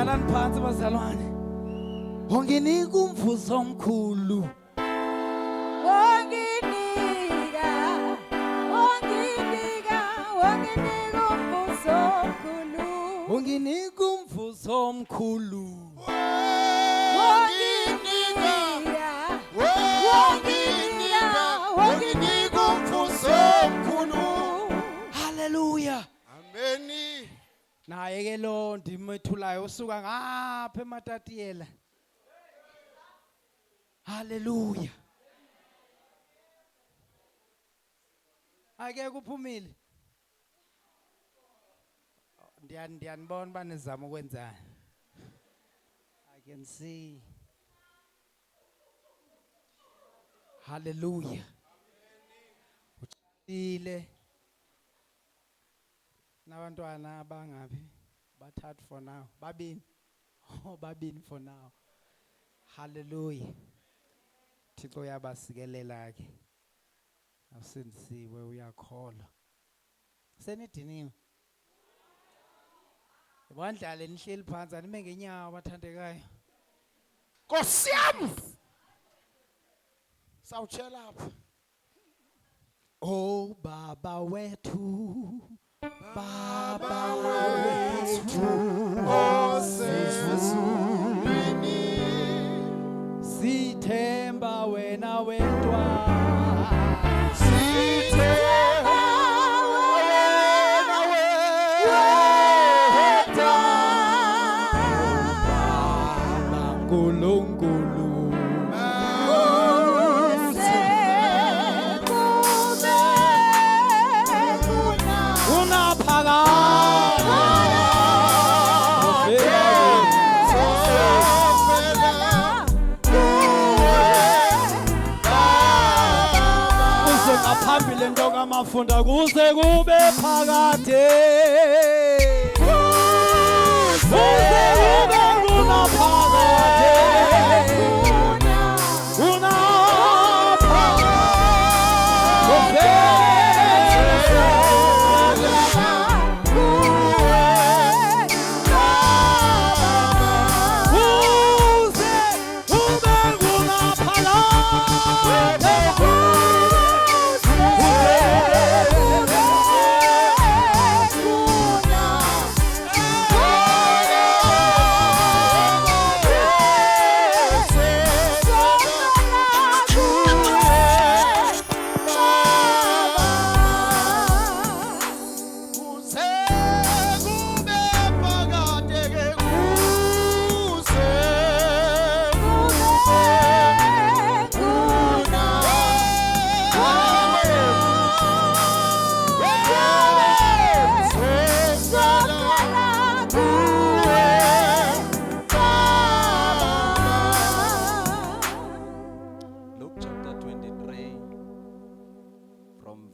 hlalani phansi bazalwane. Unginika umvuzo omkhulu. Unginika umvuzo omkhulu. Unginika umvuzo omkhulu. Unginika umvuzo omkhulu. Hallelujah. Amen. Naye ke lo ndimethulayo usuka ngapha eMatatiyela. Hallelujah. Ake kuphumile. Ndiyanibona banizama ukwenzani. I can see. Hallelujah. Uchile. Nabantwana abangapi? Bathathu for now. Babini. Oh, babini for now. Hallelujah. Thixo uyabasikelela ke. Asindisiwe uyakholwa. Senidiniwe. Bandlale nihleli phansi anime ngenyawo abathandekayo. Nkosi yami. Sawutshela apha. Oh baba wethu. Baba wethu. Osezulwini. Sithemba wena wedwa. Phambili ntonga amafunda kuze kube phakade. Kuze kube kunaphakade.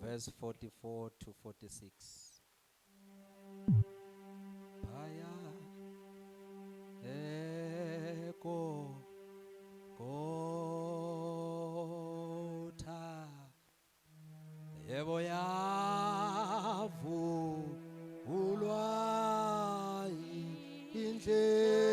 Verse 44 to 46. Baya eko kota yebo yavu ulwa indlela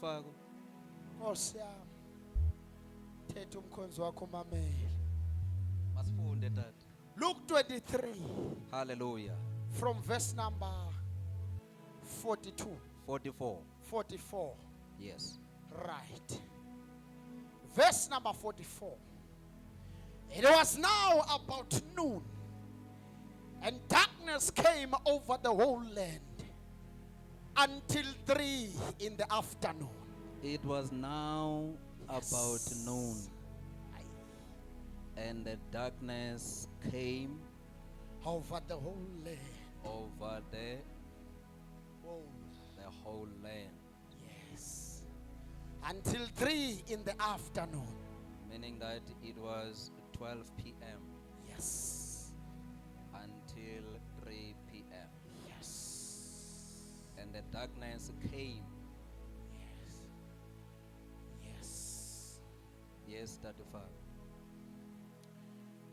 Fako. Nkosi yami. Thetha umkhonzi wakho mamele. Masifunde tata. Luke 23 Hallelujah. from verse number 42, 44. 44. Yes. Right. Verse number 44. It was now about noon, and darkness came over the whole land until 3 in the afternoon. It was now about noon, and the darkness came Over the whole land. over the Whoa. whole land. Yes. Until 3 in the afternoon. Meaning that it was 12 p.m. Yes. until 3 p.m. Yes. And the darkness came. Yes. Yes, Tata Fako.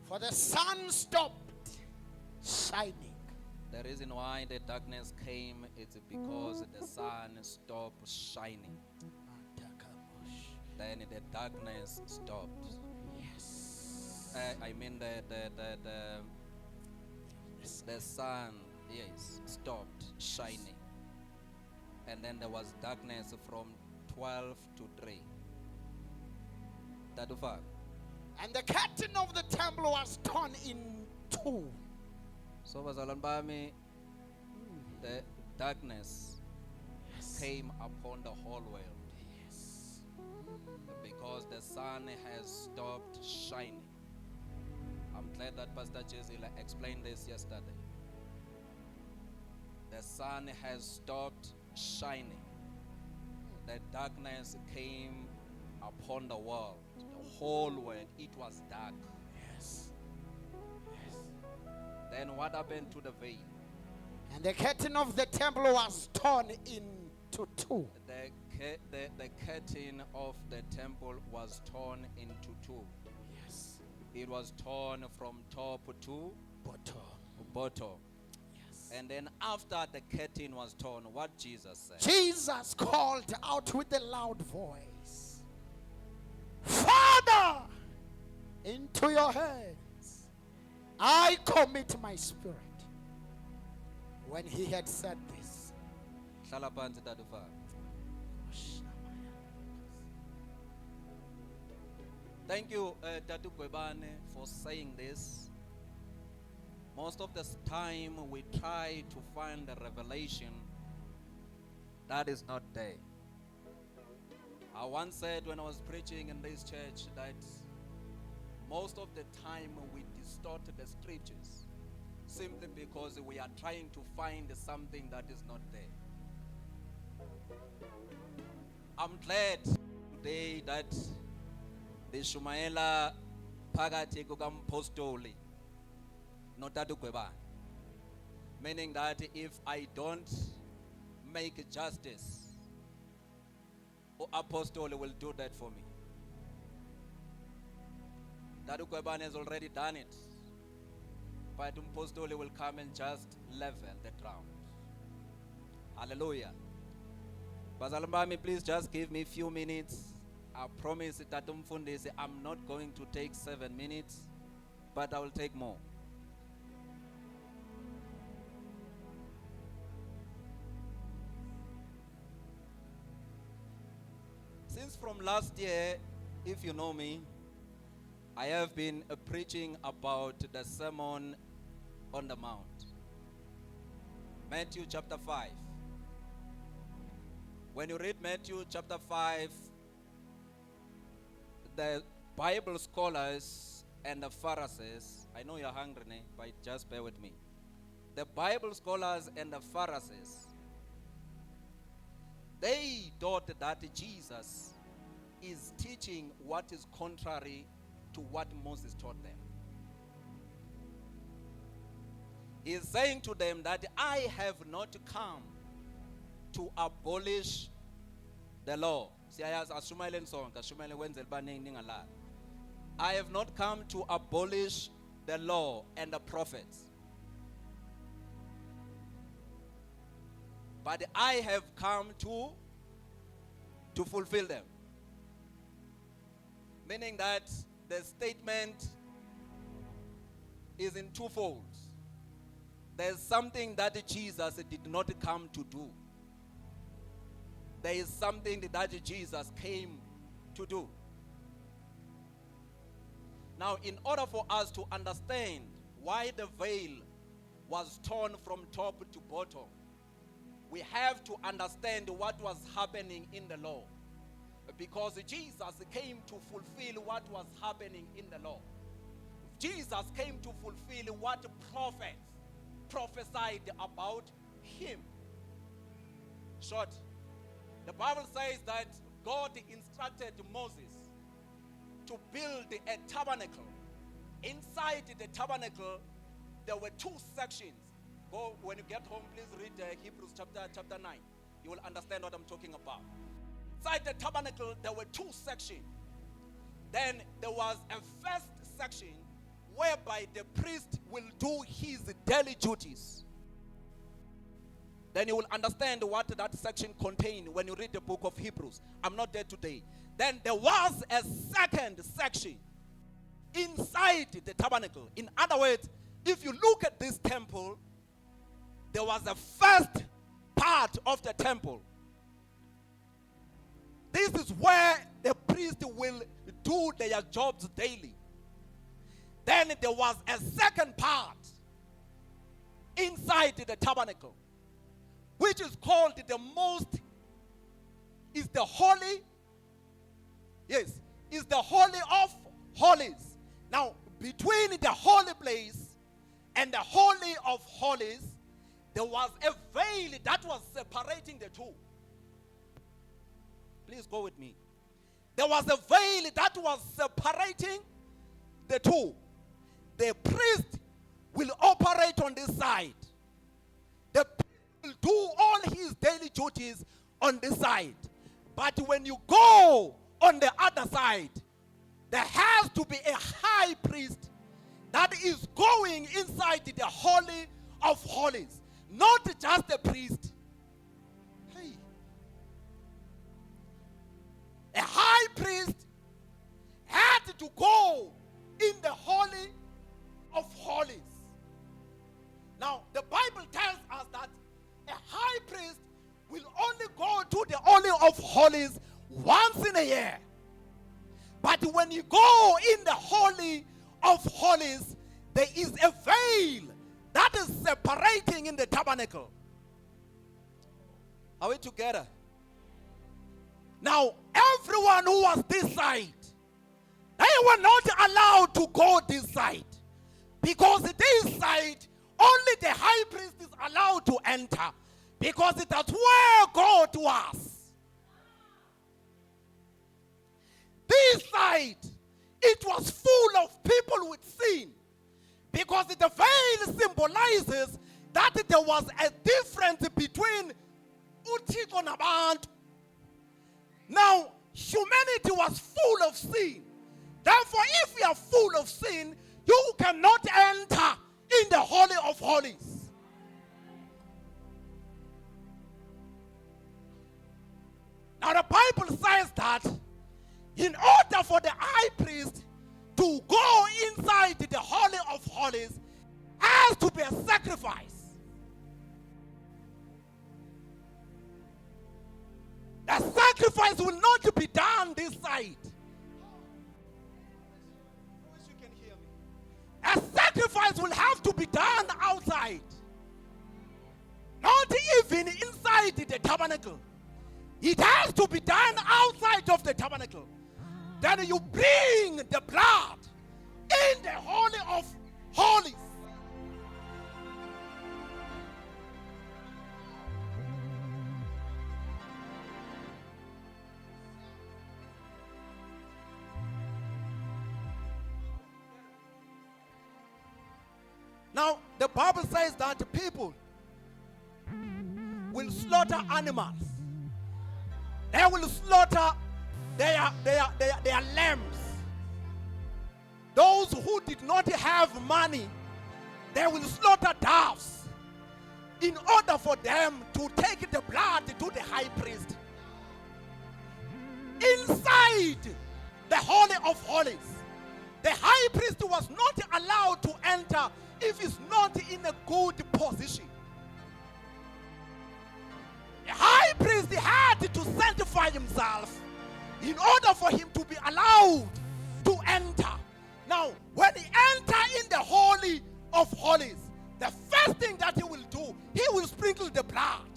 For the sun stopped shining. The reason why the darkness came is because the sun stopped shining. Then the darkness stopped. Yes. I mean the sun, yes, stopped shining. And then there was darkness from 12 to 3. Tata Fako. And the curtain of the temple was torn in two. So bazalwane bami, the darkness came upon the whole world because the sun has stopped shining. I'm glad that Pastor Jezila explained this yesterday. The sun has stopped shining. The darkness came upon the world. The whole world, it was dark. Yes. Then what happened to the veil? And the curtain of the temple was torn into two. The curtain of the temple was torn into two. Yes. It was torn from top to bottom. Yes. And then after the curtain was torn, what Jesus said? Jesus called out with a loud voice, Father, into your hands I commit my spirit. When he had said this, Hlala phansi, Tata Fako. Thank you, Tatu Gwebane, for saying this. Most of the time we try to find a revelation that is not there. I once said when I was preaching in this church that most of the time we distort the scriptures simply because we are trying to find something that is not there. I'm glad today that the Shumaela phakathi kukampostoli noTatu Gwebane, meaning that if I don't make justice, Apostle will do that for me. Tatu Gwebane has already done it, but Apostle will come and just level the ground. Hallelujah. Bazalambami, please just give me a few minutes. I promise that I'm not going to take 7 minutes, but I will take more. Since from last year, if you know me, I have been preaching about the Sermon on the Mount. Matthew chapter 5. When you read Matthew chapter 5, the Bible scholars and the Pharisees, I know you're hungry, but just bear with me. The Bible scholars and the Pharisees, they thought that Jesus is teaching what is contrary to what Moses taught them. He is saying to them that I have not come to abolish the law. I have not come to abolish the law and the prophets, but I have come to to fulfill them. Meaning that the statement is in two folds. There's something that Jesus did not come to do. There is something that Jesus came to do. Now, in order for us to understand why the veil was torn from top to bottom, we have to understand what was happening in the law. Because Jesus came to fulfill what was happening in the law. Jesus came to fulfill what prophets prophesied about him. Short, the Bible says that God instructed Moses to build a tabernacle. Inside the tabernacle, there were two sections. Go, when you get home, please read Hebrews chapter 9. You will understand what I'm talking about. Inside the tabernacle, there were two sections. Then there was a first section whereby the priest will do his daily duties. Then you will understand what that section contained when you read the book of Hebrews. I'm not there today. Then there was a second section inside the tabernacle. In other words, if you look at this temple, there was a first part of the temple. This is where the priest will do their jobs daily. Then there was a second part inside the tabernacle, which is called the most, is the holy, yes, is the holy of holies. Now, between the holy place and the holy of holies, there was a veil that was separating the two. Please go with me. There was a veil that was separating the two. The priest will operate on this side. The priest will do all his daily duties on this side. But when you go on the other side, there has to be a high priest that is going inside the holy of holies. Not just a priest. Hey. A high priest had to go in the holy of holies. Now, the Bible tells us that a high priest will only go to the holy of holies once in a year. But when you go in the holy of holies, there is a veil that is separating in the tabernacle. Are we together? Now, everyone who was this side, they were not allowed to go this side. Because this side, only the high priest is allowed to enter. Because that's where God was. This side, it was full of people with sin. Because the veil symbolizes that there was a difference between uThixo nabantu. Now, humanity was full of sin. Therefore, if you are full of sin, you cannot enter in the Holy of Holies. Now, the Bible says that in order for the high priest to go inside the Holy of Holies, has to be a sacrifice. The sacrifice will not be done this side. A sacrifice will have to be done outside. Not even inside the tabernacle. It has to be done outside of the tabernacle. Then you bring the blood in the Holy of Holies. Now, the Bible says that people will slaughter animals. They will slaughter their lambs. Those who did not have money, they will slaughter doves in order for them to take the blood to the high priest. inside the Holy of Holies, the high priest was not allowed to enter if he's not in a good position. The high priest had to sanctify himself in order for him to be allowed to enter. Now, when he enters in the Holy of Holies, the first thing that he will do, he will sprinkle the blood.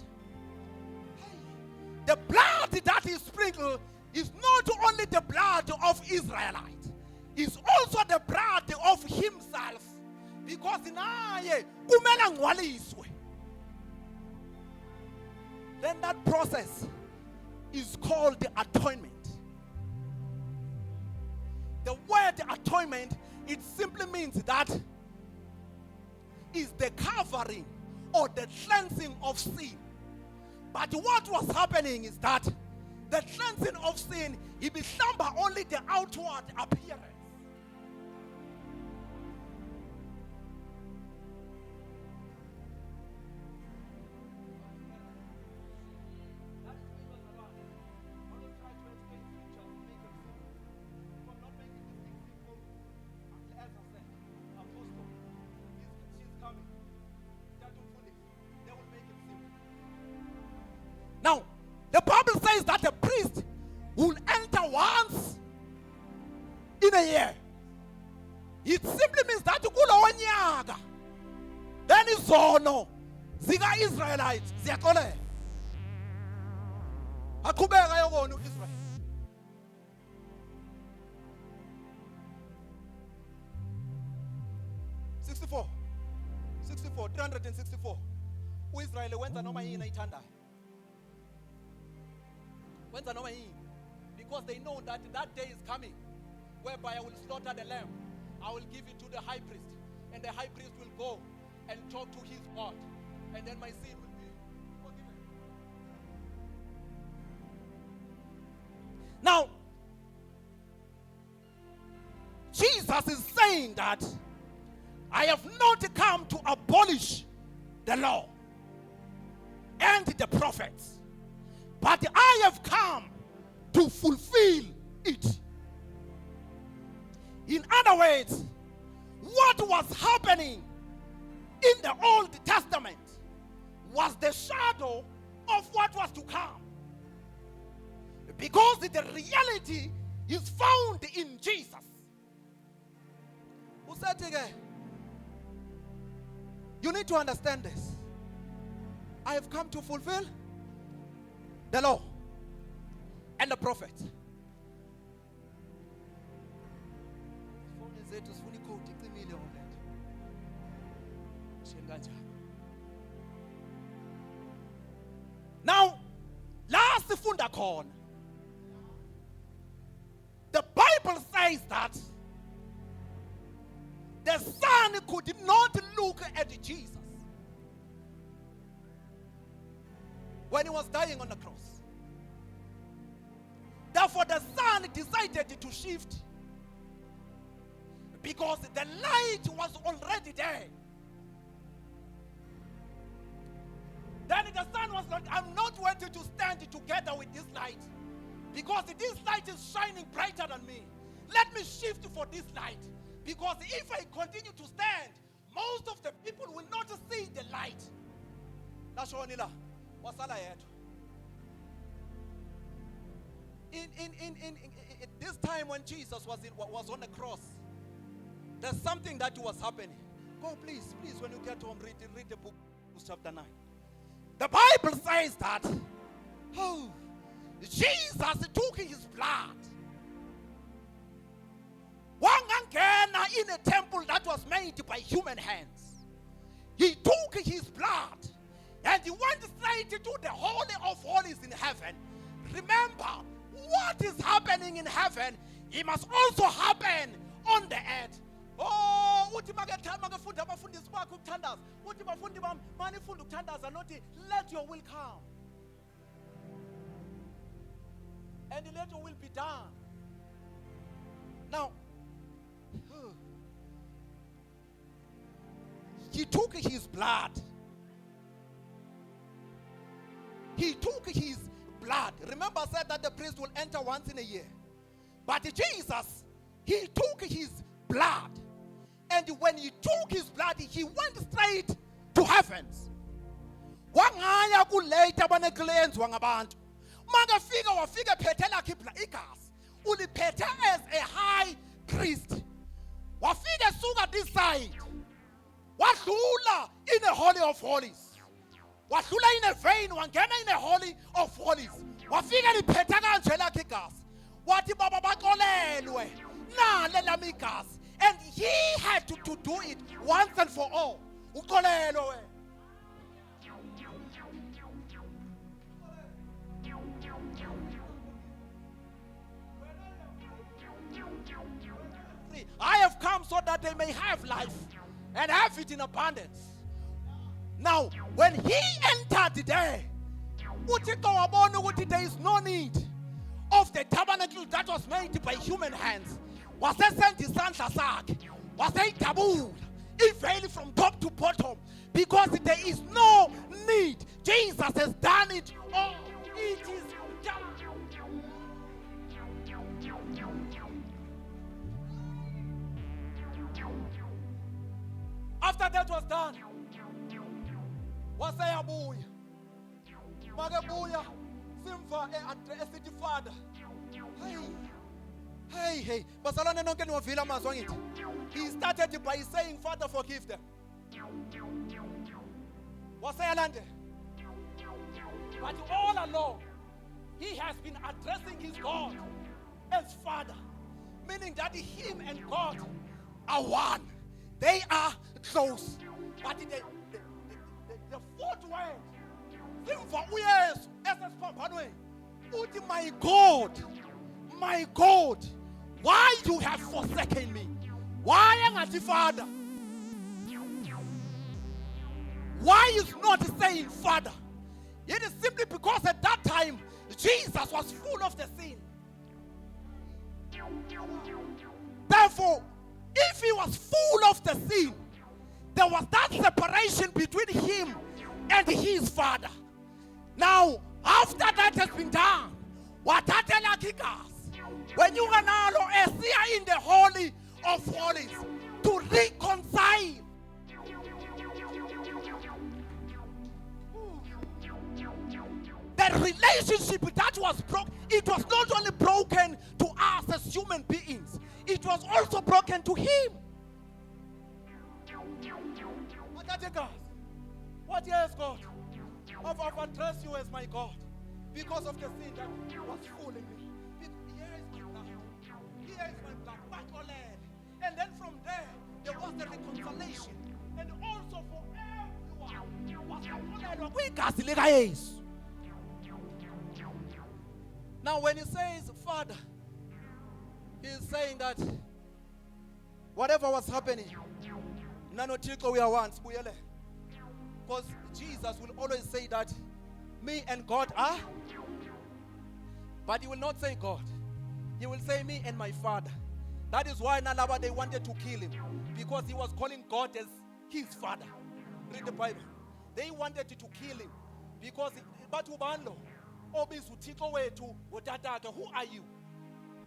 The blood that he sprinkled is not only the blood of Israelites, it's also the blood of himself. Because naye kumele ngwaliswe. Then that process is called the atonement. The word atonement, it simply means that is the covering or the cleansing of sin. But what was happening is that the cleansing of sin, it became only the outward appearance. Now, the Bible says that a priest will enter once in a year. It simply means that kulo nyaka then izono zika Israelites ziyaxolela. Aqhubeka yokona uIsrael. Sixty-four, 364. uIsrael wenza noma yini ayithandayo. Wenza noma yini. Because they know that that day is coming whereby I will slaughter the lamb. I will give it to the high priest. And the high priest will go and talk to his God. And then my sin will be forgiven. Now, Jesus is saying that I have not come to abolish the law and the prophets, but I have come to fulfill it. In other words, what was happening in the Old Testament was the shadow of what was to come. Because the reality is found in Jesus. Who said again? You need to understand this. I have come to fulfill the law and the prophet. Now, last funda khona. The Bible says that the Son could not look at Jesus when he was dying on the cross. Therefore, the Son decided to shift because the light was already there. Then the Son was like, I'm not waiting to stand together with this light because this light is shining brighter than me. Let me shift for this light, because if I continue to stand, most of the people will not see the light. In this time when Jesus was on the cross, there's something that was happening. Go, please, when you get home, read the book, chapter 9. The Bible says that Jesus took his blood. Wangangena in a temple that was made by human hands. He took his blood and he went straight to the Holy of Holies in heaven. Remember, what is happening in heaven, it must also happen on the earth. Oh, uthi makefunda abafundisi bakho ukuthandaza. Uthi bafundi bami manifunda ukuthandaza nothi let your will come. And let your will be done. Now, he took his blood. He took his blood. remember, I said that the priest will enter once in a year. But Jesus, he took his blood. And when he took his blood, he went straight to heavens. Wangaya kulate abanecleanse wangabantu. Magafika wafika phethe lakhe igazi. Uliphethe as a high priest. Wafika suka this side. Wadlula in the Holy of Holies. Wadlula in a vein, wangena in the Holy of Holies. Wafika liphethe kanje lakhe igazi. Wathi baba baxolelwe. Na lelami igazi. And he had to do it once and for all. Uxolelwe. I have come so that they may have life and have it in abundance. Now, when he entered there, there is no need of the tabernacle that was made by human hands. Was they sent his son Shazak? Was they taboo? It veiled from top to bottom because there is no need. Jesus has done it all. It is done. After that was done, waseyabuya makebuya simva esithi Father. Hey, basalwane nonke niwavile amazwi angithi. He started by saying, Father, forgive them. Waseyalande. But all along, he has been addressing his God as Father, meaning that him and God are one. They are close. But the fourth word, my God, why you have forsaken me? Why am I the Father? Why is not saying Father? It is simply because at that time Jesus was full of the sin. Therefore, if he was full of the sin, there was that separation between him and his Father. Now, after that has been done, when you are now in the Holy of Holies to reconcile. The relationship that was broken, it was not only broken to us as human beings, it was also broken to him. What yes, God? I've addressed you as my God because of the sin that was fooling me. Here is my blood. Here is my blood. And then from there was the reconciliation. And also for everyone was. Now when he says Father, he is saying that whatever was happening, nanotiko we are once. Because Jesus will always say that me and God are. But he will not say God. He will say me and my Father. That is why Nalaba they wanted to kill him. Because he was calling God as his Father. Read the Bible. They wanted to kill him. Because Batubando, who are you?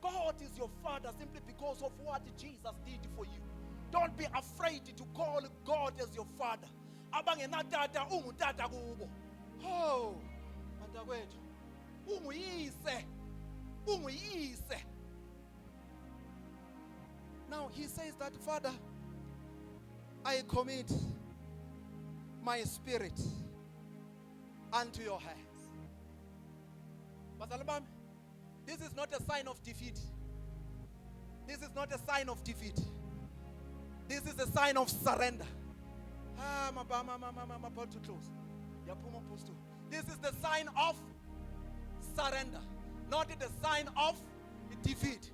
God is your Father simply because of what Jesus did for you. Don't be afraid to call God as your Father. Oh, now he says that, Father, I commit my spirit unto your hands. But this is not a sign of defeat. This is not a sign of defeat. This is a sign of surrender. About to close. This is the sign of surrender, not the sign of defeat.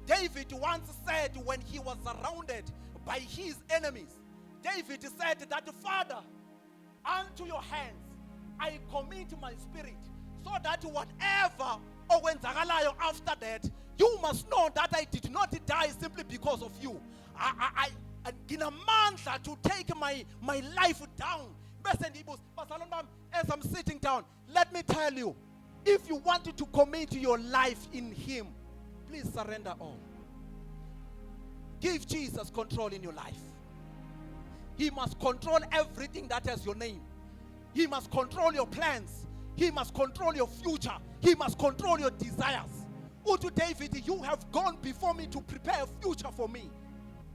David once said when he was surrounded by his enemies, David said that, Father, unto your hands I commit my spirit, so that whatever after that, you must know that I did not die simply because of you. I in a month to take my life down. As I'm sitting down, let me tell you, If you wanted to commit your life in Him, please surrender all. Give Jesus control in your life. He must control everything that has your name. He must control your plans. He must control your future. He must control your desires. Oh, to David, you have gone before me to prepare a future for me.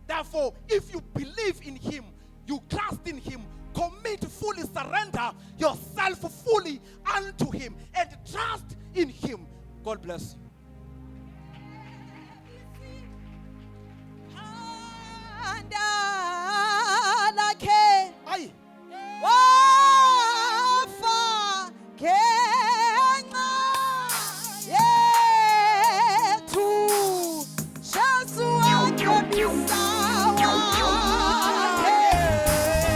Therefore, if you believe in Him, you trust in Him, commit fully, surrender yourself fully unto Him, and trust in Him. God bless you. Aye. Wafa kenxa yethu Jesu wakhabisa wakhe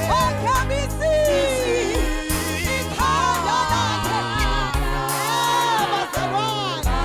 wakhabisi ikhanda lakhe abazalwane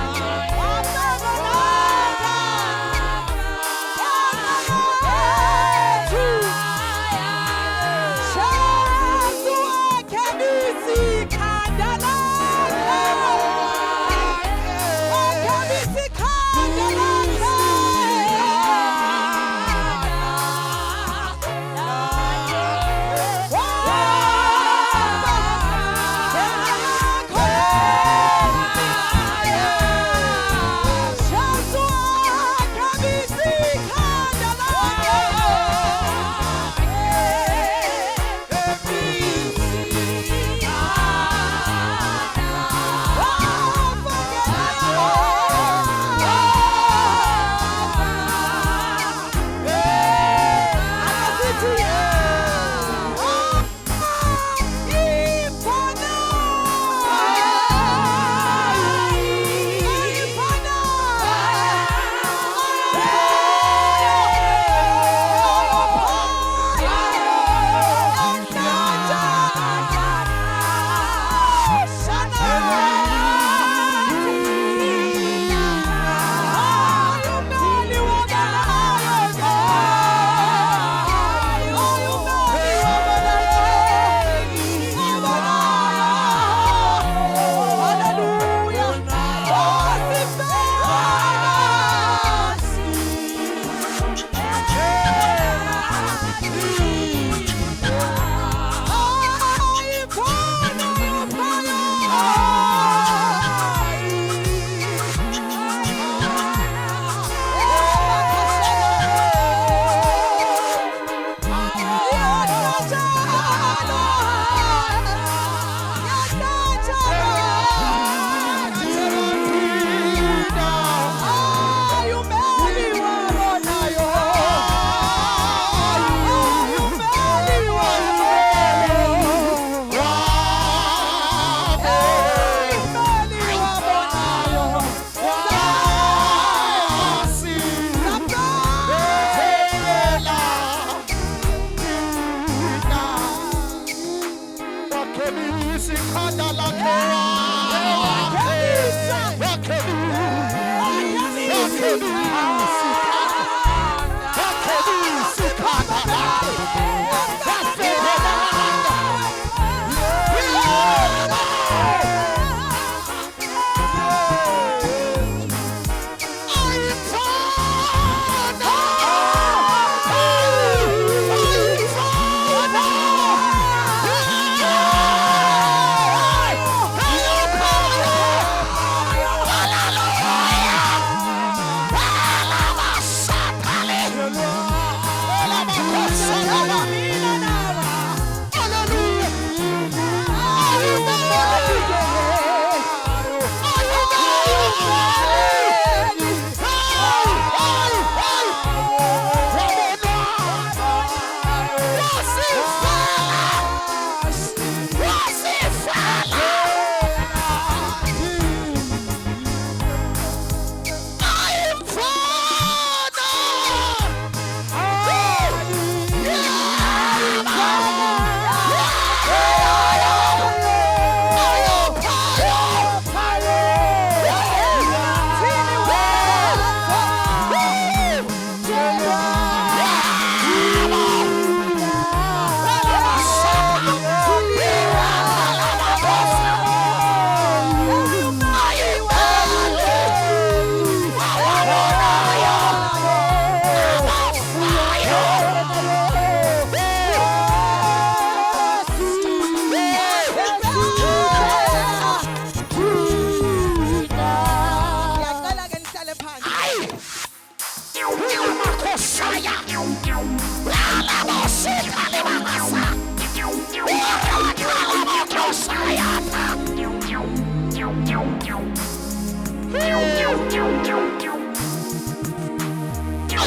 So,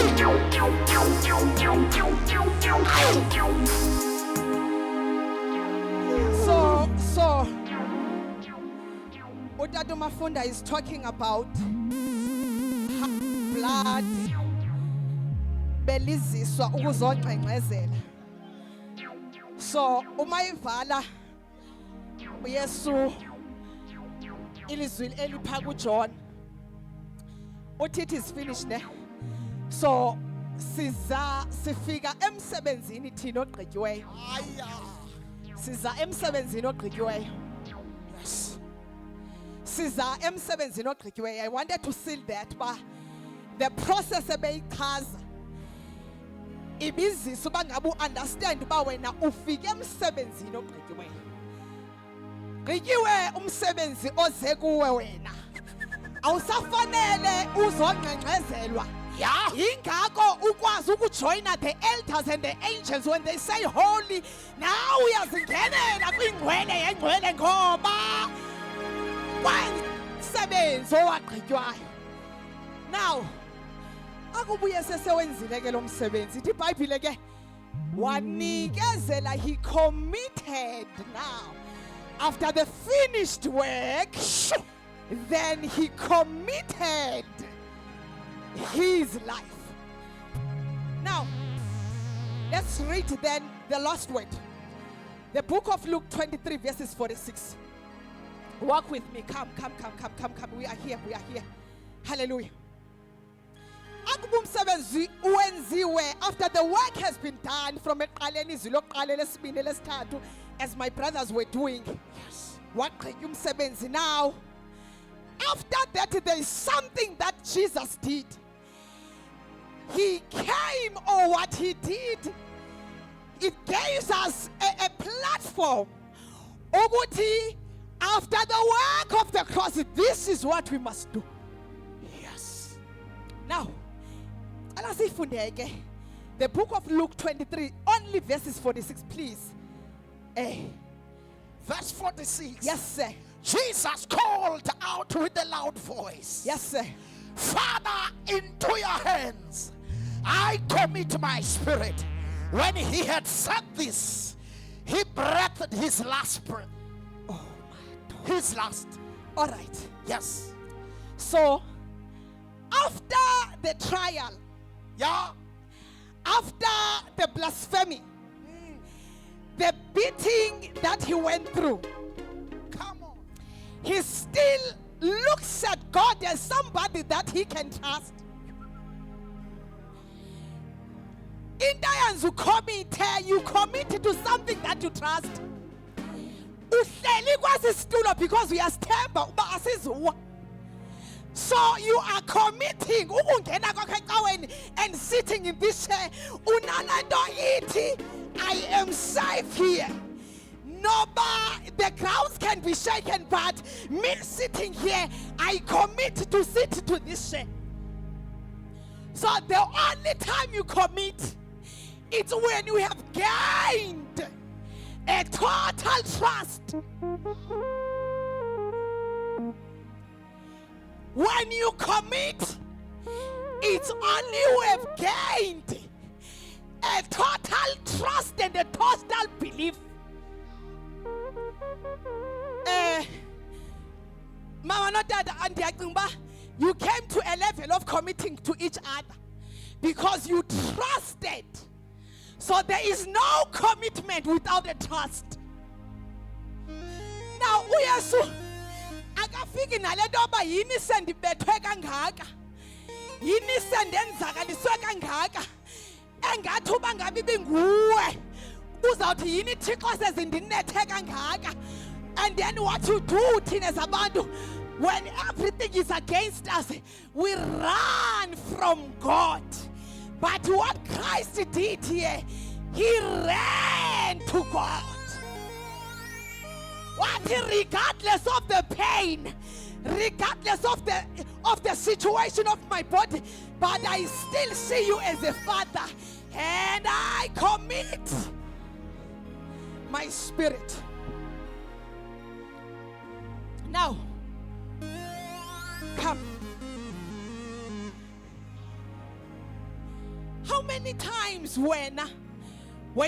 Utata Mafunda is talking about how blood beliziswa ukuzongcengcezela. So, umayivala uYesu ilizwi elipha kuJohn. Uthi it is finished ne. So, sifika emsebenzini thina ogqityiweyo. Siza emsebenzini ogqityiweyo. Yes. Siza emsebenzini ogqityiweyo. I wanted to seal that but the process ebeyichaza ibizisa uba ngabe understand uba wena ufike emsebenzini ogqityiweyo. Gqityiwe umsebenzi oze kuwe wena. Awusafanele uzongcengcezelwa. Yeah. Ingako ukwazi ukujoina the elders and the angels when they say holy. Now uyazingenela kwingcwele yengcwele ngoba kwensebenzi owagqitywayo. Now akubuye sesewenzile ke lo msebenzi. Ithi iBhayibhile ke wanikezela, he committed now. After the finished work, then he committed his life. Now, let's read then the last word. The book of Luke 23 verses 46. Walk with me. Come. We are here. Hallelujah. Akubumsebenzi uwenziwe after the work has been done from eqaleni iziloqale lesibini lesithathu as my brothers were doing. Yes. Waqhenya umsebenzi now. After that there is something that Jesus did. He came, or what he did, it gives us a platform. Ukuthi, after the work of the cross, this is what we must do. Yes. Now, the book of Luke 23, only verses 46, please. Verse 46. Yes, sir. Jesus called out with a loud voice. Yes, sir. Father, into your hands I commit my spirit. When he had said this, he breathed his last breath. Oh my God. His last. All right. Yes. So, after the trial, Yeah. after the blasphemy, the beating that he went through, Come on. he still looks at God as somebody that he can trust. You commit to something that you trust. Uhleli kwasi situlo because uyasithemba uba asizuwa. So you are committing ukungena kwakho ecaweni and sitting in this chair. Unanto ithi, I am safe here. Noba, the grounds can be shaken, but me sitting here, I commit to sit to this chair. So the only time you commit, it's when you have gained a total trust. When you commit, it's only you have gained a total trust and a total belief. Mama no dada and you came to a level of committing to each other because you trusted. So there is no commitment without a trust. Now uYesu akafiki nalento oba yini sendibethwe kangaka, yini sendenzakaliswe kangaka, engathi uba ngabe ibinguwe uzawuthi yini Thixo sezindinethe kangaka. And then what you do thina zabantu, when everything is against us, we run from God. But what Christ did here, he ran to God. What, regardless of the pain, regardless of the situation of my body, but I still see you as a father, and I commit my spirit. Now, come. How many times when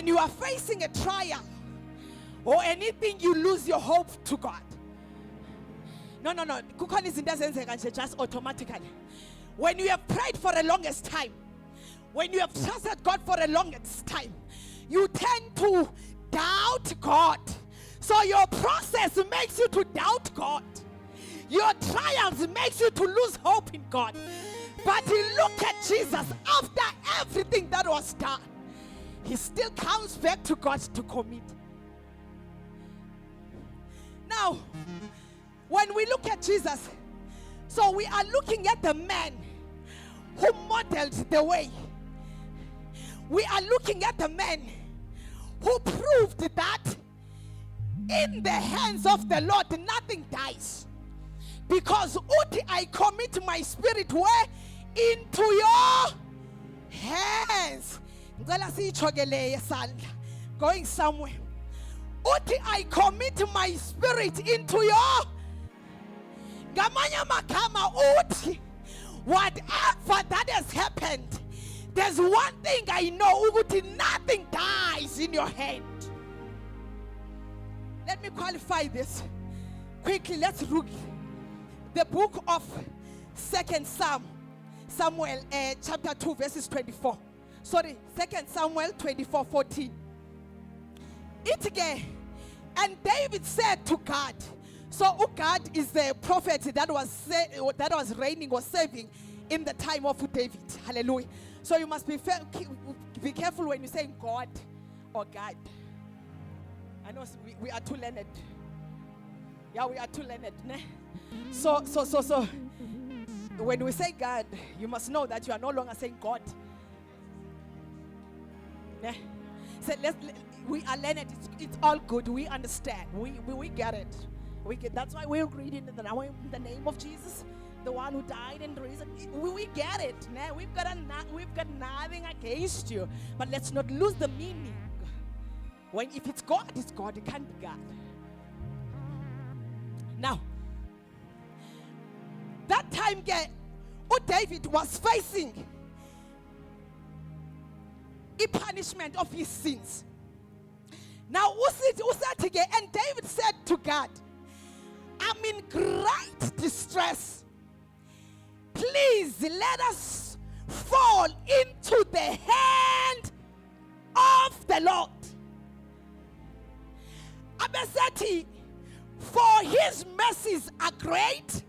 you are facing a trial or anything, you lose your hope to God? No. Kukhona izinto ezenzeka nje just automatically. When you have prayed for the longest time, when you have trusted God for the longest time, you tend to doubt God. So your process makes you to doubt God. Your trials makes you to lose hope in God. But you look at Jesus, after everything that was done, he still comes back to God to commit. Now, when we look at Jesus, so we are looking at the man who modeled the way. We are looking at the man who proved that in the hands of the Lord nothing dies. Because uthi, I commit my spirit where? Into your hands. Ngicela siyijogele esandla. Going somewhere. Uthi, I commit my spirit into your. Ngamanye amagama uthi, whatever that has happened, there's one thing I know, ukuthi nothing dies in your hand. Let me qualify this. Quickly, let's read the book of 2 Samuel, chapter 2, verses 24. Sorry, 2 Samuel 24:14. It again, and David said to God, so God is the prophet that was reigning or serving in the time of David. Hallelujah. So you must be careful when you say God or God. I know we are too learned. Yeah, we are too learned. Ne? So when we say God, you must know that you are no longer saying God. Ne? So we are learned. It's all good. We understand. We get it. That's why we're reading in the name of Jesus, the one who died and risen. We get it. Ne? We've got nothing against you. But let's not lose the meaning. If it's God, it's God. It can't be God. Now, that time, David was facing a punishment of his sins. Now, and David said to God, I'm in great distress. Please let us fall into the hand of the Lord. Abesati, for his mercies are great,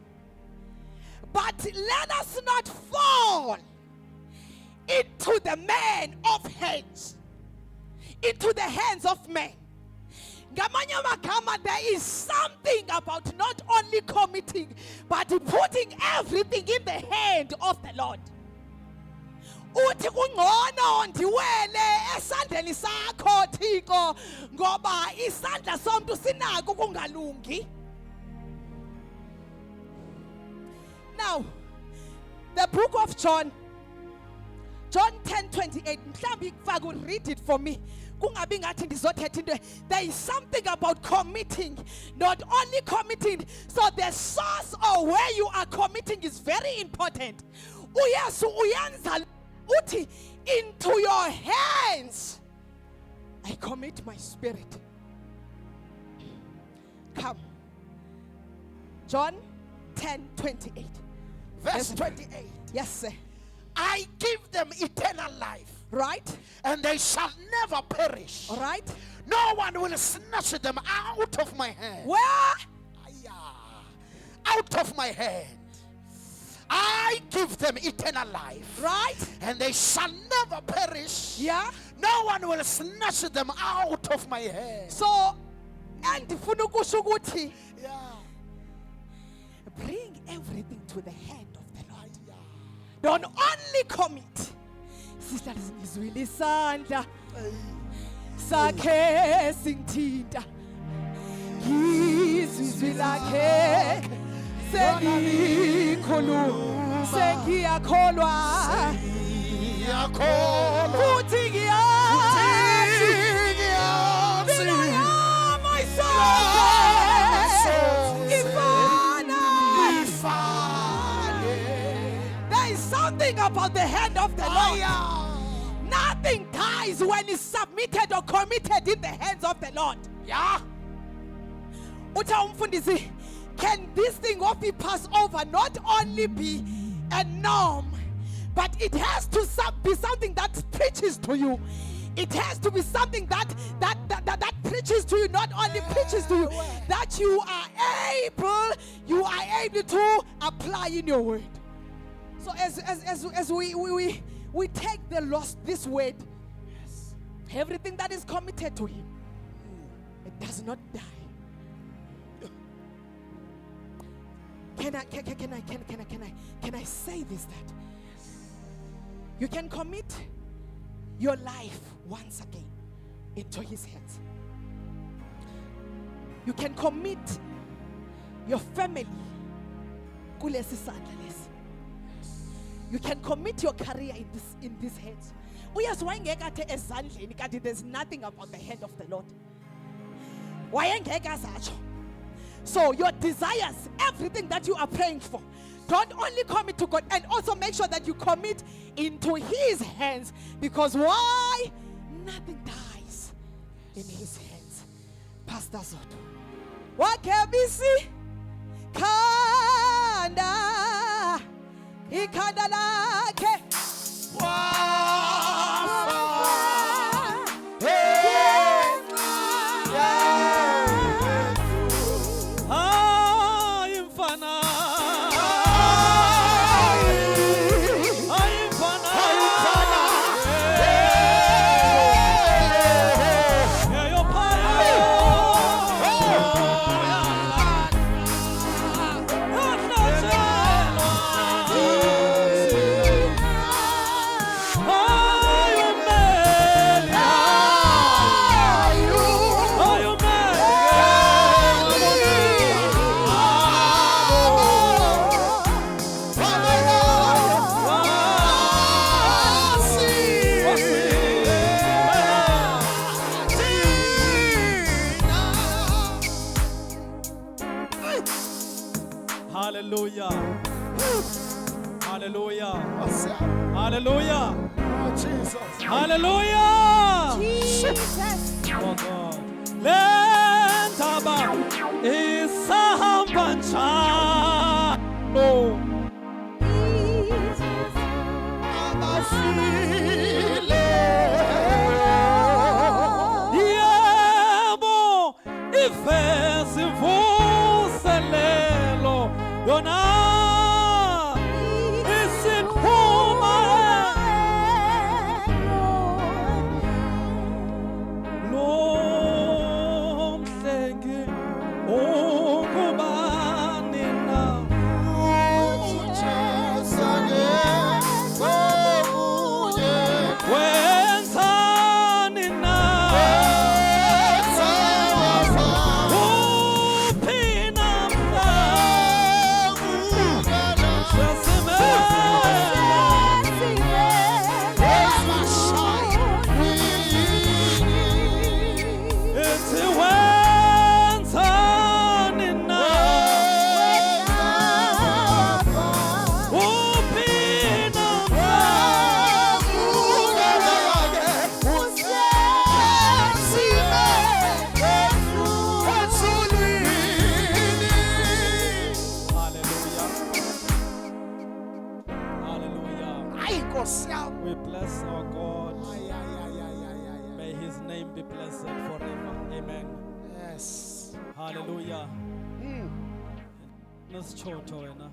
but let us not fall into the man of hands, into the hands of men. Ngamanye amagama, there is something about not only committing, but putting everything in the hand of the Lord. Uthi kungcono ndiwele esandleni sakho Thixo ngoba isandla somuntu sinako kungalungi. Now, the book of John 10:28. Mhlambi kufaka read it for me. Kungabi ngathi ndizothetha into. There is something about committing, not only committing. So the source or where you are committing is very important. Uyesu uyanza uthi, into your hands I commit my spirit. Come. John 10:28. Verse 28. Yes, sir. I give them eternal life, Right? and they shall never perish. All right. No one will snatch them out of my hand. Where? Out of my hand. I give them eternal life, Right? and they shall never perish. Yeah. No one will snatch them out of my hand. So, and funukusho ukuthi, Yeah. bring everything to the hand of the Lord. Don't only commit. Sister, ngizwile isandla sakhe singithinta. Ngizwile lakhe sengikhuluma sengiyakholwa futhi ngiyazi mina yami ifana. There is something about the hand of the Lord. nothing dies when it's submitted or committed in the hands of the Lord. Yeah. Uta umfundisi, can this thing of the Passover not only be a norm, but it has to be something that preaches to you. It has to be something that preaches to you, not only preaches to you, that you are able to apply in your word. So as we take this word, everything that is committed to him, it does not die. Can I say this, that you can commit your life once again into his hands. You can commit your family kulesi sandla lesi. You can commit your career in these hands. Uyas wayengeka athe ezandleni kanti there's nothing about the hand of the Lord. Wayengeka azatsho. So your desires, everything that you are praying for, don't only commit to God, and also make sure that you commit into his hands, because why? Nothing dies in his hands. Pastor Zoto. Wakebisi kanda ikanda lake. Hallelujah. Hallelujah. Hallelujah. Hallelujah. Oh, Jesus. Hallelujah. Jesus. Oh God. Lentaba isahamba njalo. Yebo, ifesi vuselelo yona isikhuma lo mhlengi ungubani na wenzani na uphina mna It's wenzani na uphina Hallelujah. We bless our God. May his name be blessed forever. Amen. Yes. Hallelujah. Nesitshotho wena.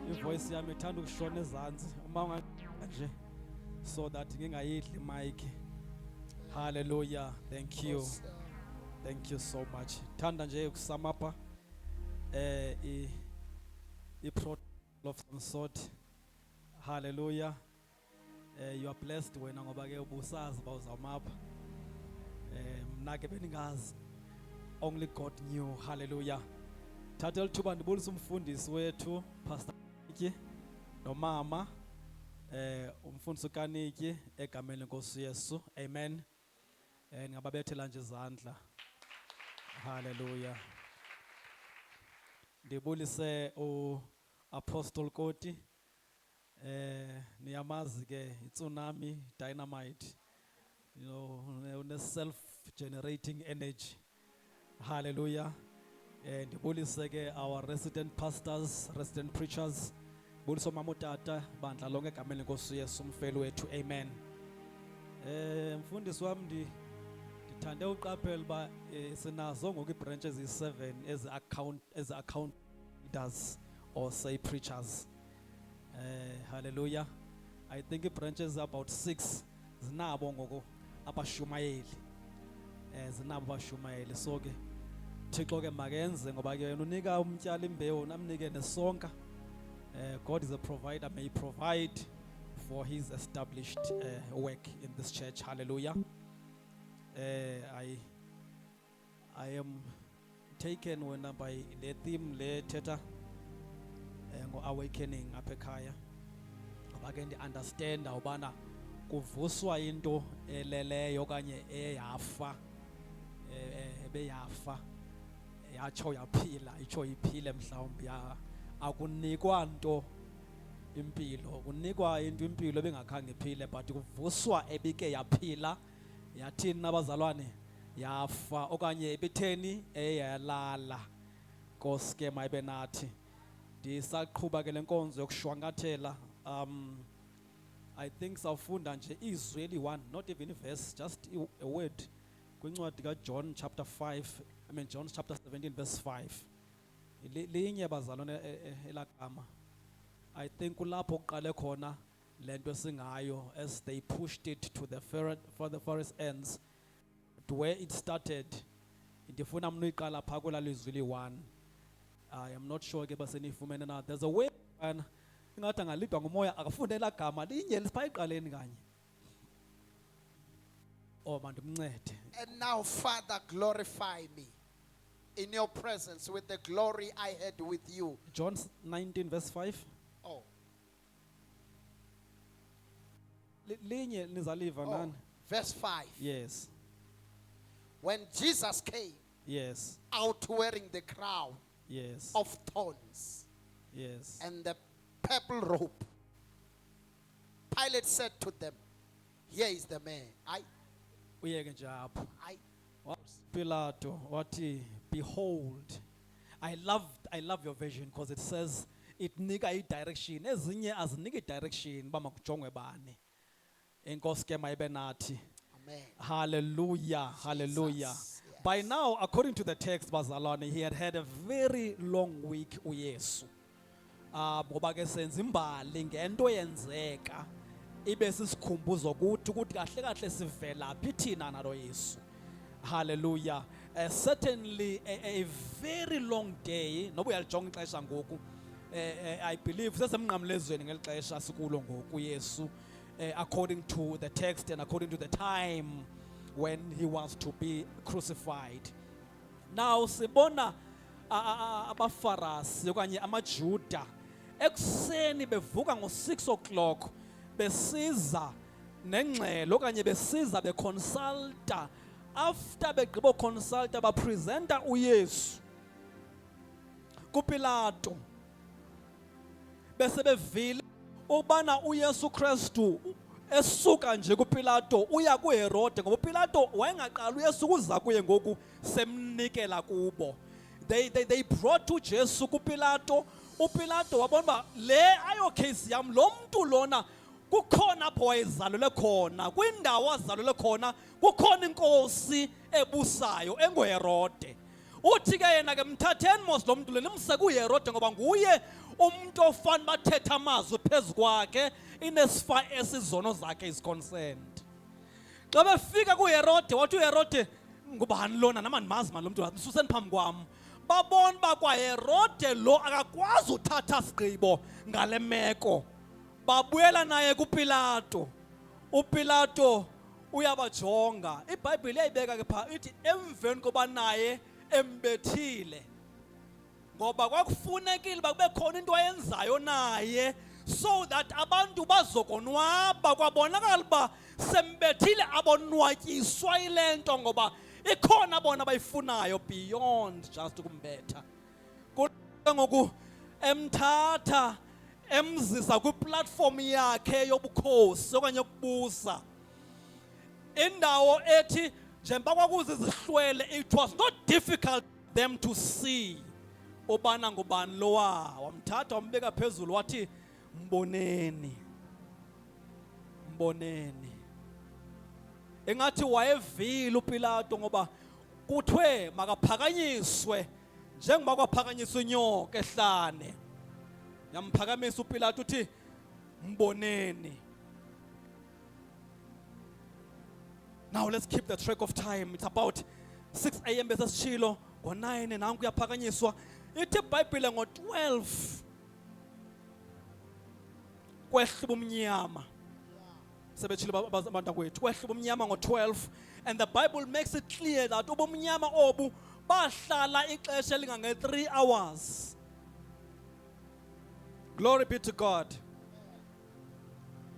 Ivoice yami ithanda ukushona ezantsi uma unganje so that ngingayidli mic. Hallelujah. Thank you. Thank you so much. Thanda nje ukusum up I protocol of some sort. Hallelujah. You are blessed wena ngoba ke ubusazi bawuzamapha. Mna ke beningazi. Only God knew. Hallelujah. Thatha lithuba ndibulisa umfundisi wethu Pastor Kaniki nomama umfundisi uKaniki egameni lenkosi Yesu. Amen. Ngababethela nje izandla. Hallelujah. Ndibulise Apostle Koti Niyamazi ke tsunami dynamite, self-generating energy. Hallelujah. And ndibulise ke our resident pastors, resident preachers. Buliso mama utata bandla lonke egameni lenkosi Yesu umfeli wethu. Amen. Mfundisi wami ndithande uqaphela ba sinazo ngoku ibranches is 7 as account leaders or say preachers. Hallelujah. I think branches about 6 zinabo ngoku abashumayeli. Zinabo abashumayeli. So ke Thixo ke makenze ngoba ke yena unika umtyala imbewu namnike nesonka. God is a provider, may he provide for his established work in this church. Hallelujah. I am taken when by the theme le theta awakening apha ekhaya. Ngoba ke ndi-understand ubana kuvuswa into eleleyo okanye eyafa ebeyafa yatsho yaphila itsho iphile mhlawumbi akunikwa nto impilo kunikwa into impilo ebengakhange iphile but kuvuswa ebike yaphila yathini nabazalwane yafa okanye ebitheni eyalala Nkosi ke mayibe nathi ndisaqhuba ke lenkonzo yokushwankathela. I think sawufunda nje izwi eli-1 not even a verse just a word kwincwadi kaJohn chapter 5 John chapter 17 verse 5 linye bazalwane elagama. I think kulapho kuqale khona lento esingayo as they pushed it to the forest ends to where it started. Ndifuna mna uyiqala phaa kwela lizwi li-1. I am not sure ke basenifumene na there's a way ingathi angalidwa ngumoya akafunde elaa gama linye lisiphaa eqaleni kanye. Mandimncede. And now, Father, glorify me in your presence with the glory I had with you. John 19 verse 5. Oh. Linye nizaliva nani? Verse 5. Yes. When Jesus came Yes. out wearing the crown Yes. of thorns Yes. and the purple robe, Pilate said to them, here is the man. Uyeke nje apho. I Pilato wathi behold. I love your vision because it says it nika i-direction. Ezinye aziniki i-direction uba makujongwe bani. Enkosi ke mayibe nathi. Amen. Hallelujah. Hallelujah. Yes. By now, according to the text, bazalwane, he had a very long week uYesu. Ngoba ke senza imbali ngento yenzeka ibe sisikhumbuzo ukuthi kahle kahle sivelaphi thina nalo Yesu. Hallelujah. Certainly a very long day. Noba uyalijonga ixesha ngoku. I believe sesemnqamlezweni ngeli xesha sikulo ngoku uYesu, according to the text and according to the time when he was to be crucified. Now sibona abafarasi okanye amaJuda ekuseni bevuka ngo-6 o'clock besiza nengxelo okanye besiza beconsulta. After begqiba consulta bapresenta uYesu kuPilato bese bevile ubana uYesu Kristu esuka nje kuPilato uya kuHerode ngoba uPilato wayengaqala uYesu kuza kuye ngoku semnikela kubo. They brought to Jesu kuPilato. UPilato wabona uba le ayo case yam lo mntu lona kukhona apho wayezalelwe khona kwindawo azalelwe khona kukhona inkosi ebusayo enguHerode. Uthi ke yena ke mthatheni mos lo mntu lo nimse kuHerode ngoba nguye umuntu ofana bathetha amazwi phezu kwakhe inesfa esizono zakhe is concerned. Xa befika kuHerode wathi uHerode ngubani lona nama ndimazi manje lo mntu msuseni phambi kwam. Babona ba kwaHerode lo akakwazi uthatha sigqibo ngale meko. Babuyela naye kuPilato. UPilato uyabajonga. iBhayibhile iyayibeka ke phaa ithi emveni koba naye embethile ngoba kwakufunekile bakube khona into ayenzayo naye so that abantu bazokonwaba. Kwabonakala uba sembethile abonwatyiswa yile nto ngoba ikhona bona abayifunayo beyond just ukumbetha. Ngoku emthatha emzisa kwiplatform yakhe yobukhosi okanye yokubusa indawo ethi njengoba kwakuza izihlwele, it was not difficult for them to see obana ngubani lowa. Wamthatha wambeka phezulu wathi mboneni, mboneni. Engathi wayevile uPilato ngoba kuthiwe makaphakanyiswe njengoba kwaphakanyiswa inyoka ehlane. Yamphakamisa uPilato uthi mboneni. Now let's keep the track of time. It's about 6 a.m. besesishilo ngo-9 nanku kuyaphakanyiswa. Ithi iBhayibhile ngo-12 kwehla ubumnyama. Sebetshilo abantu kwethu kwehla ubumnyama ngo-12, and the Bible makes it clear that ubumnyama obu bahlala ixesha elingange-3 hours. Glory be to God.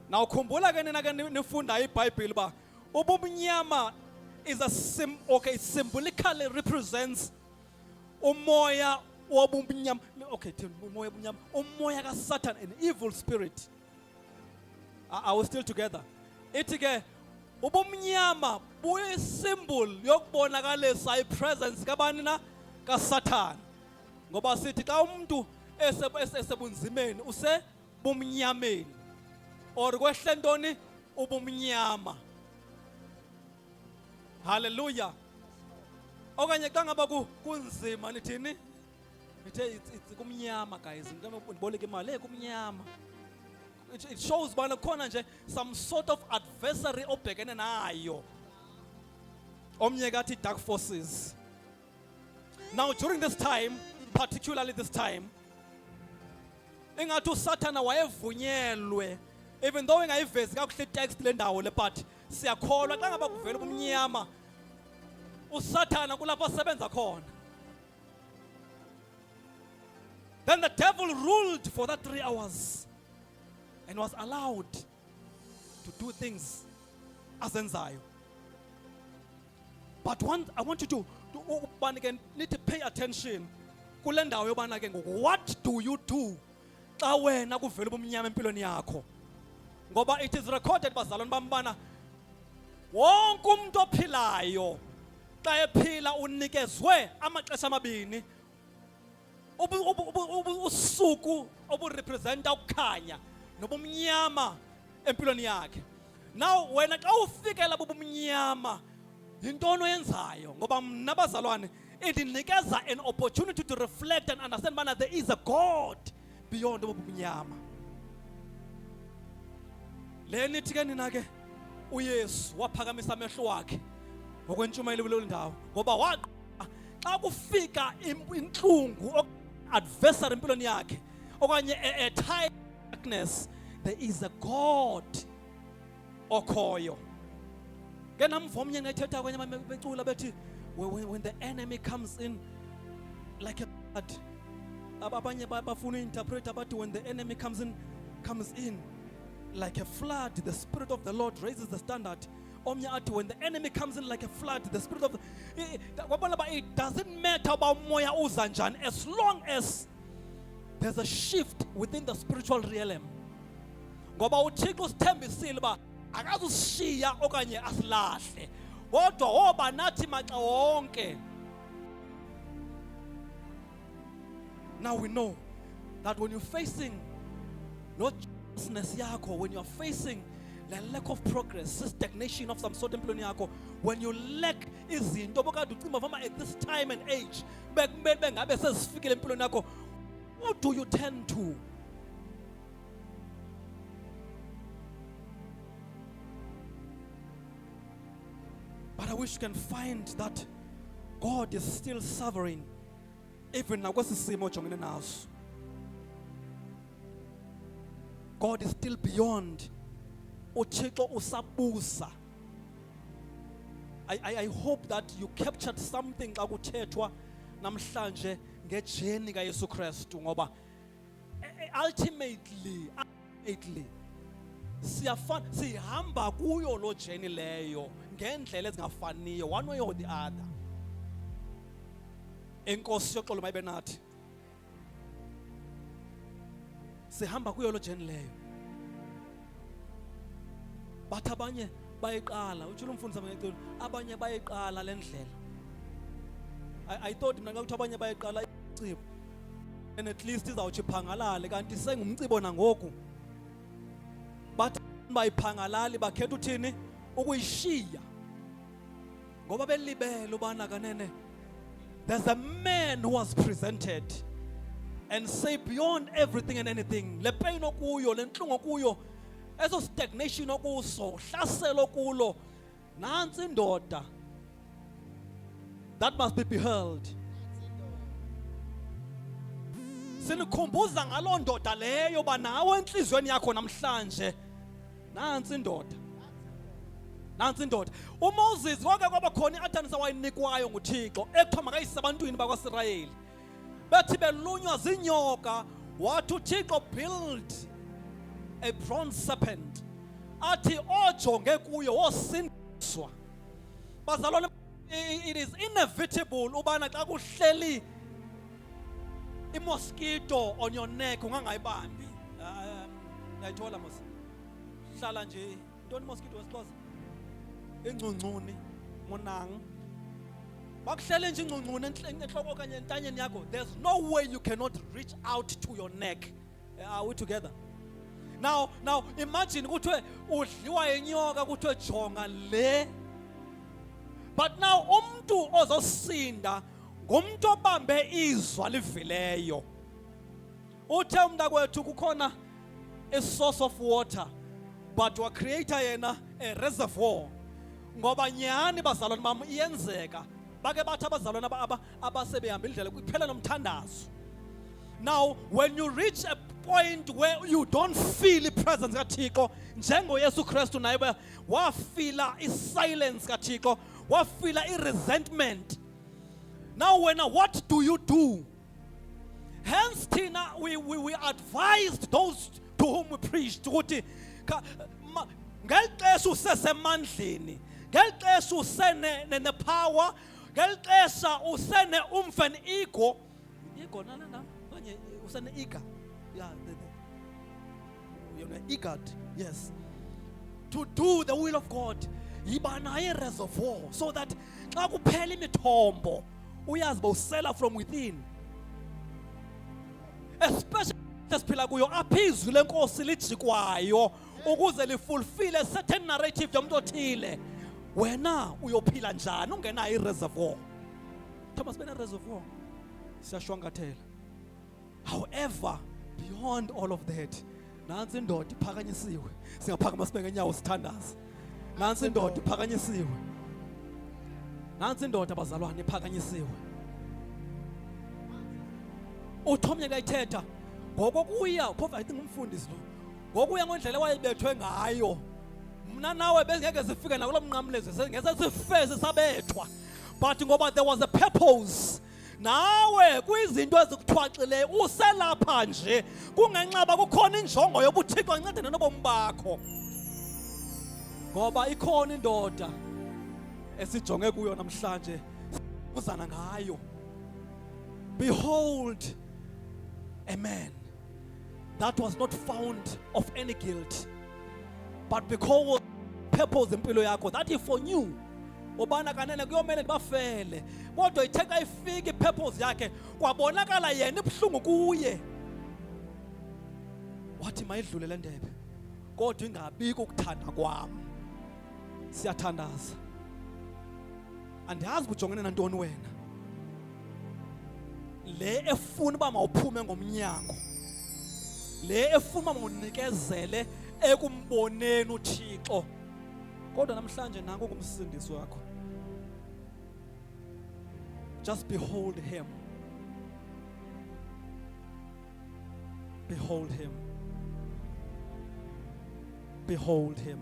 Now khumbula ke nina ke nifunda iBhayibhile ba ubumnyama is a symbolically represents umoya wobumnyama. Okay, umoya wobumnyama, umoya kaSatan, an evil spirit. Are we still together? Ithi ke ubumnyama buyi symbol yokubonakalisa ipresence kabani na kaSatan. Ngoba sithi xa umuntu esebunzimeni use bumnyameni or kwehle ntoni ubumnyama. Hallelujah. Okanye xa ngaba kunzima nithini? Nithe it's kumnyama guys. Ngiboleka imali kumnyama. It shows bana khona nje some sort of adversary obhekene nayo. Omnye kathi dark forces. Now during this time, particularly this time, ingathi uSathana wayevunyelwe, even though ingayivezi kakuhle text le ndawo le, but siyakholwa xa ngaba kuvela ubumnyama uSathana kulapho asebenza khona. Then the devil ruled for that 3 hours and was allowed to do things azenzayo. But I want you to need to pay attention. Kule ndawo yobana ke ngoku, what do you do xa wena kuvela ubumnyama empilweni yakho? Ngoba it is recorded bazalwane bami bana wonke umuntu ophilayo xa ephila unikezwe amaxesha amabini. Usuku oburepresenta ukukhanya nobumnyama empilweni yakhe. Now wena xa ufikela bubumnyama yintoni oyenzayo? Ngoba mna bazalwane indinikeza an opportunity to reflect and understand bana there is a God beyond ubumnyama. Le nithi ke nina ke uYesu waphakamisa amehlo wakhe ngokwentshumayelo kule ndawo ngoba waqa xa kufika inhlungu adversary empilweni yakhe okanye a time darkness, there is a God okhoyo. Ke namva omnye ngayithetha kwenye becula bethi when the enemy comes in like a flood. Abanye bafuna interpret bathi when the enemy comes in like a flood, the Spirit of the Lord raises the standard. Omnye athi when the enemy comes in like a flood, the Spirit of it doesn't matter about moya uza njani as long as there's a shift within the spiritual realm. Ngoba uThixo usithembisile ba akazushiya okanye asilahle kodwa woba nathi maxa wonke. Now we know that when you're facing not justness yakho, when you're facing the lack of progress, stagnation of some sort empilweni yakho, when you lack izinto obokade ucima vama at this time and age bengabe sezifikile empilweni yakho, who do you turn to? But I wish you can find that God is still sovereign even nakwesisimo ojongene naso. God is still beyond. uThixo usabusa. I hope that you captured something xa kuthethwa namhlanje ngejeni kaYesu Kristu ngoba ultimately sihamba kuyo lo jeni leyo ngendlela ezingafaniyo, one way or the other. Enkosi yoxolo mayibe nathi. sihamba kuyo lo jeni leyo. Bathi abanye bayiqala, utshilo umfundisi ngecilo, abanye bayiqala le ndlela. I thought mina ukuthi abanye bayiqala icebo and at least izawuthi phangalale, kanti sengumcibo nangoku. Bathi bayiphangalali bakhetha uthini ukuyishiya ngoba belibele ubana kanene there's a man who was presented and say beyond everything and anything, le pain okuyo, le nhlungu okuyo, eso stagnation okuso, hlaselo kulo, nansi indoda that must be beheld. Sinikhumbuza ngaloo ndoda leyo ba nawe enhlizweni yakho namhlanje nansi indoda. Nansi indoda. uMoses wake kwaba khona i-athanisa wayinikwayo nguThixo ekuthiwa makayise abantwini bakwaSirayeli. Bethi belunywa zinyoka, wathi uThixo build a bronze serpent. Athi ojonge kuyo wosindiswa. Bazalwane, it is inevitable ubana xa kuhleli mosquito on your neck ungangayibambi. Ngiyayithola mos. Hlala nje ntoni mosquito wesixhosa? Ingcungcuni monang. Bakuhlele nje ingcungcuni enhloko kanye entanyeni yakho. There's no way you cannot reach out to your neck. Are we together? Now imagine kuthiwe udliwa inyoka kuthiwe jonga le. But now umuntu ozosinda ngumuntu obambe izwa livileyo. Uthe umntakwethu kukhona a source of water but wa creator yena a reservoir. Ngoba nyani bazalwane bami iyenzeka bake bathi abazalwane abasebehamba indlela kuphela nomthandazo. Now when you reach a point where you don't feel the presence kaThixo njengo Yesu Kristu naye wafila isilence kaThixo, wafila iresentment. Now what do you do? Hence Tina, we advised those to whom we preached ukuthi ngelixesha usesemandleni, ngelixesha usene power, ngelixesha usene umfen ego nana kanye usene ega, yeah, you're eager, yes, to do the will of God. Yiba naye reservoir so that xa kuphela imithombo uyazi bawusela from within. Especially esiphila kuyo apha izwi lenkosi lijikwayo ukuze lifulfill a certain narrative yomuntu othile. Wena uyophila njani ungenayo ireservoir? Thomas bene reservoir siyashwangathela. However, beyond all of that, nansi indoda iphakanyisiwe. Singaphakama sibeke inyawo sithandaza. Nansi indoda iphakanyisiwe. Nansi indoda abazalwane iphakanyisiwe. uThomye kayithetha ngokuya phofa I think umfundisi lo. Ngokuya ngendlela wayebethwe ngayo. Mina nawe bezingeke sifike nakulo mnqamlezo ngeke sifeze sabethwa. But ngoba there was a purpose. Nawe kuyizinto ezikuthwaxileyo uselapha nje kungenxaba kukhona injongo yobuThixo ancedane nobomi bakho. Ngoba ikhona indoda esijonge kuyo namhlanje uzana ngayo. Behold a man that was not found of any guilt, but because purpose impilo yakho that he foreknew obana kanene kuyomele bafele kodwa itheka ifike purpose yakhe kwabonakala yena ibhlungu kuye. Wathi mayidlule le ndebe kodwa ingabiko ukuthanda kwami. Siyathandaza andiyazi ujongene nantoni wena le efuna uba mawuphume ngomnyango, le efuna uba mawunikezele ekumboneni uThixo kodwa namhlanje nanku kumsindisi wakho. Just behold him. Behold him. Behold him.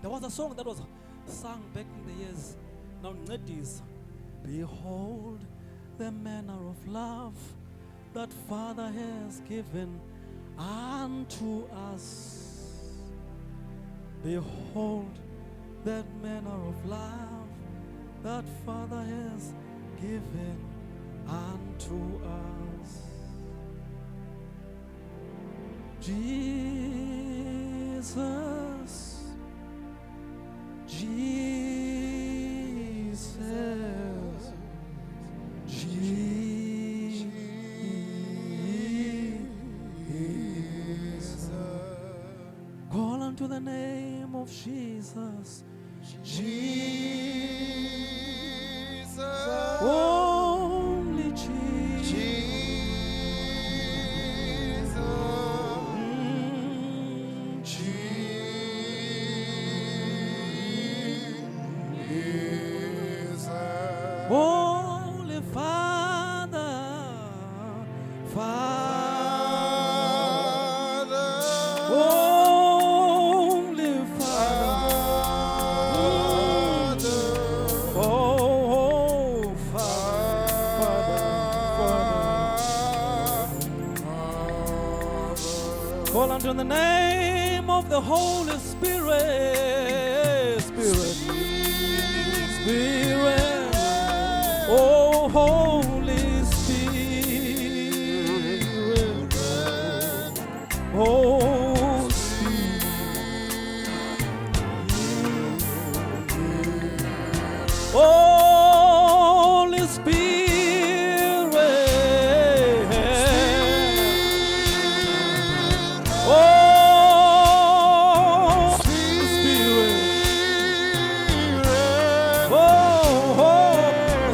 There was a song that was sung back in the years. Now, Nedis, behold the manner of love that Father has given unto us. Behold that manner of love that Father has given unto us. Jesus, Jesus, Jesus. Call unto the name of Jesus. Jesus. Only Jesus. Jesus. Jesus. Holy Father, Father, Holy Father, oh Father, call unto the name of the Holy Spirit, Spirit, oh Holy Spirit, oh Spirit, Holy Spirit, oh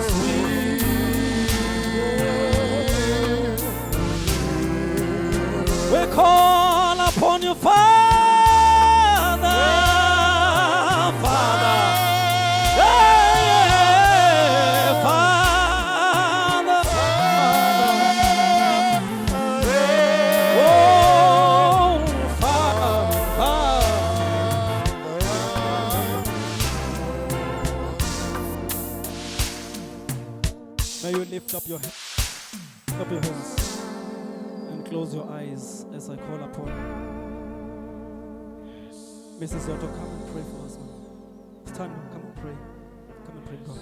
Spirit. We call upon you, Father, Father, yeah, Father, oh, Father. May you lift up your hands and close your eyes as I call upon you. Mrs. Otto, come and pray for us, man. Stand up, come and pray. Come and pray, God.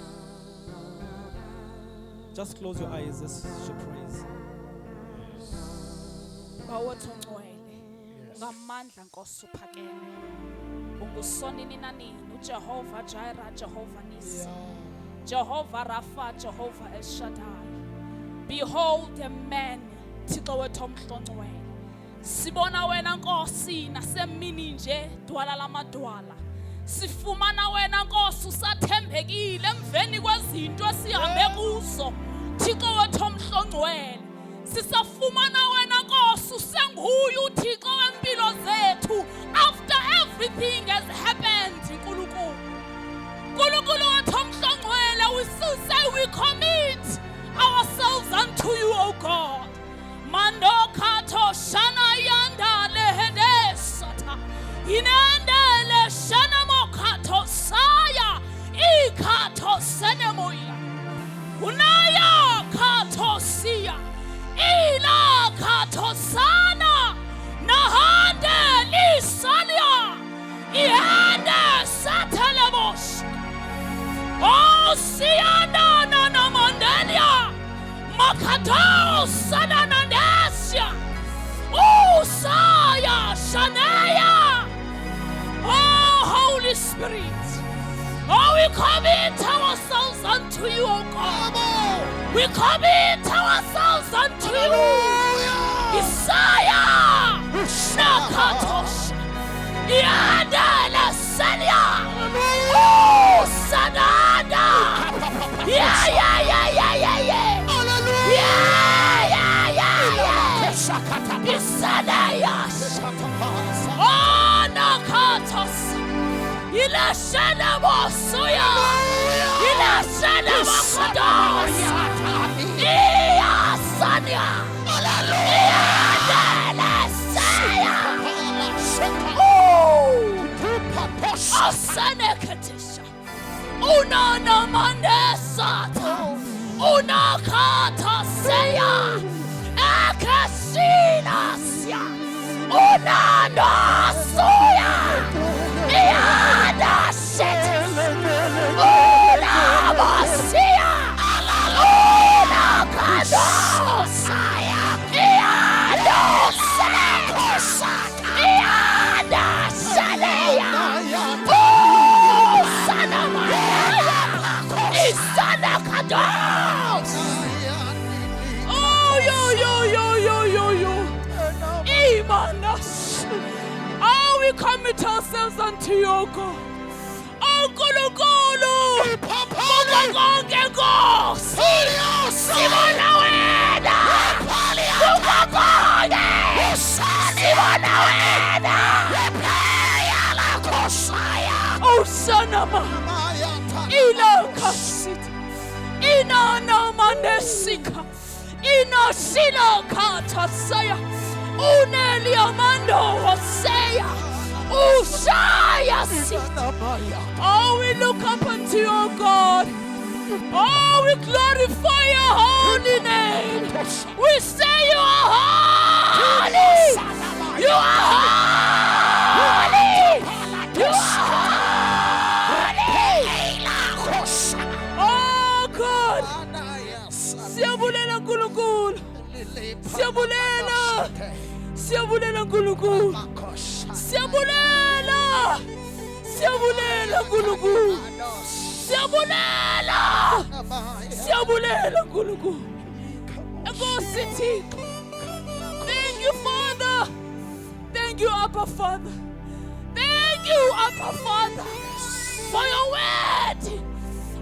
Just close your eyes as she prays. Bawethu ngcwele ngamandla Nkosi uphakeme ungusonini nanini uJehova Jireh, Jehova Nisi, Jehovah Rapha, Jehovah El Shaddai. Behold a man, Thixo wethu omhlongcwele. Sibona wena Nkosi nasemini nje dwala lamadwala. Sifumana wena Nkosi usathembekile emveni kwezinto esihambe kuzo. Thixo wethu omhlongcwele. Sisafumana wena Nkosi usenguye uThixo wempilo zethu. After everything has happened, Nkulunkulu. Nkulunkulu wethu omhlongcwele, we still say we commit ourselves unto you, O God. Mando kato shana yanda lehende sata. Inende shana mokato saya. Ikato senemoya. Unaya kato siya. Ila kato sana. Nahande lisalia. Ihande satelemos. Oh, siana na na mandelia. Makado sana na nesia. Oh, saya shanaya. Oh, Holy Spirit. Oh, we commit ourselves unto you, O God. We commit ourselves unto you. Isaiah. Nakatosh. Yadala Salia. Oh, Sanada. Yeah. Isanayas. Oh, Nakatos. Ilashana Mosuya. Ilashana Mokados. Iya Sanya. Iya Delasaya. Oh, Asane Katisha. Una Namandesata. Una Kataseya. Akasinasia. Una Nasuya. Iada Shit. Una Masia. Una Kadosaya. Iada Sakosaya. we commit ourselves unto you, O God. Oh, Nkulunkulu, kuko konke Nkosi, sibona wena. Kuko konke, sibona wena. Oh, Shanama, Ila Kasit, Ina no Manesika, Ina Sila Katasaya, Uneli Amando Hosea, Ushaya Sit. Oh, we look up unto you, O God. Oh, we glorify your holy name. We say you are holy. You are holy. You are holy. Oh, God. Siyabulela Nkulunkulu. Siyabulela. Siyabulela Nkulunkulu. Siyabulela. Siyabulela Nkulunkulu. Siyabulela. Siyabulela Nkulunkulu. Enkosi Thixo. Thank you, Father. Thank you, Abba Father. Thank you, Abba Father, for your word.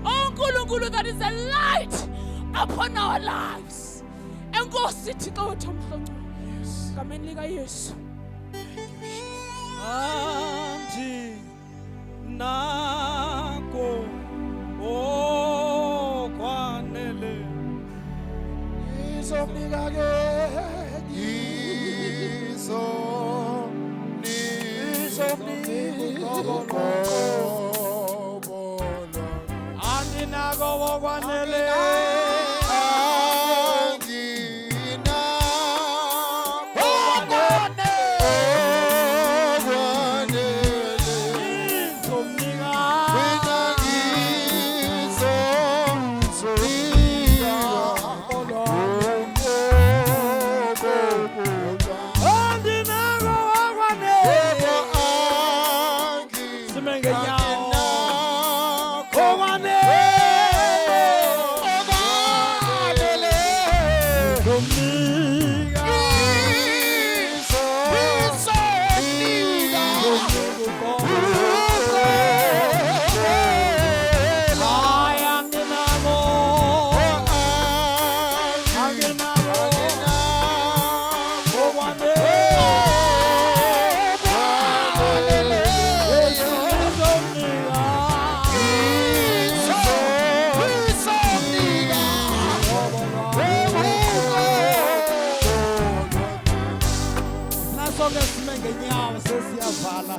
Oh, Nkulunkulu, that is a light upon our lives. Enkosi Thixo wethu omhlongo. Ngameni lika Yesu. Anti nako o kwanele Izomnika ke andinako okwanele sonke sime ngenyawo sesiyavala.